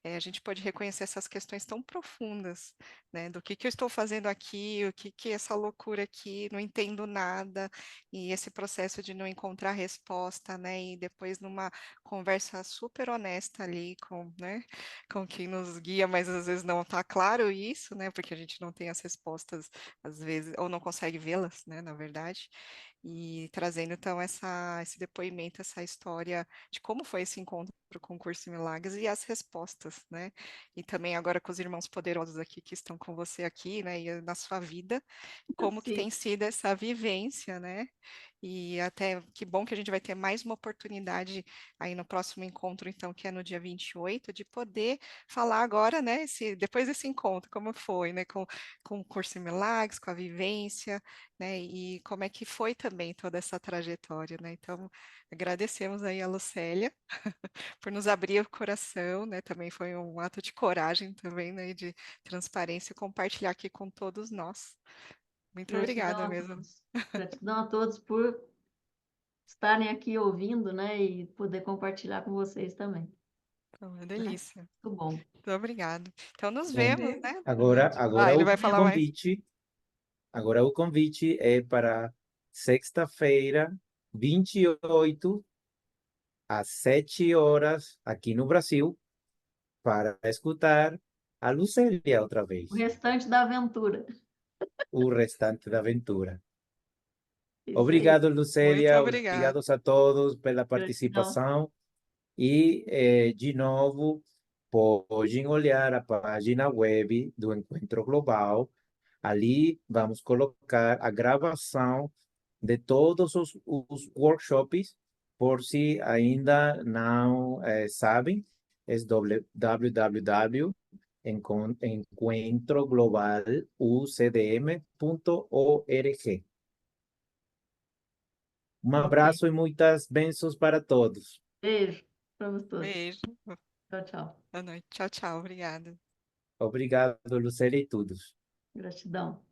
A gente pode reconhecer essas questões tão profundas, né? Do que eu estou fazendo aqui, o que é essa loucura aqui, não entendo nada, e esse processo de não encontrar resposta, né? E depois numa conversa super honesta ali com, né? Com quem nos guia, mas às vezes não está claro isso, né? Porque a gente não tem as respostas, às vezes, ou não consegue vê-las, né? Na verdade. E trazendo então esse depoimento, essa história de como foi esse encontro com o Curso em Milagres e as respostas, né? E também agora com os irmãos poderosos aqui que estão com você aqui, né? E na sua vida, como que Sim. tem sido essa vivência, né? E até que bom que a gente vai ter mais uma oportunidade aí no próximo encontro, então, que é no dia 28, de poder falar agora, né? Depois desse encontro, como foi, né? Com o Curso em Milagres, com a vivência, né? E como é que foi também toda essa trajetória, né? Então, agradecemos aí a Lucélia por nos abrir o coração, né? Também foi um ato de coragem também, né? E de transparência compartilhar aqui com todos nós. Muito Gratidão obrigada a mesmo. todos. Gratidão a todos por estarem aqui ouvindo, né? E poder compartilhar com vocês também, Foi uma né? delícia. Muito bom. Muito obrigada. Então, nos Bom, vemos, né? agora Ele o vai falar mais. convite, agora o convite é para sexta-feira, 28, às 7 horas, aqui no Brasil, para escutar a Lucélia outra O vez, restante da aventura. o restante da aventura. Isso aí. Obrigado, Muito Lucélia. obrigada. Obrigados a todos pela Gratidão. participação. E, de novo, podem olhar a página web do Encontro Global. Ali vamos colocar a gravação de todos os workshops, por se ainda não sabem, é www.encontroglobalucdm.org. Um Ok. abraço e muitas bênçãos para todos. Beijo para todos. Beijo. Tchau, tchau. Boa noite. Tchau, tchau. Obrigada. Obrigado, Lucélia e todos. Gratidão.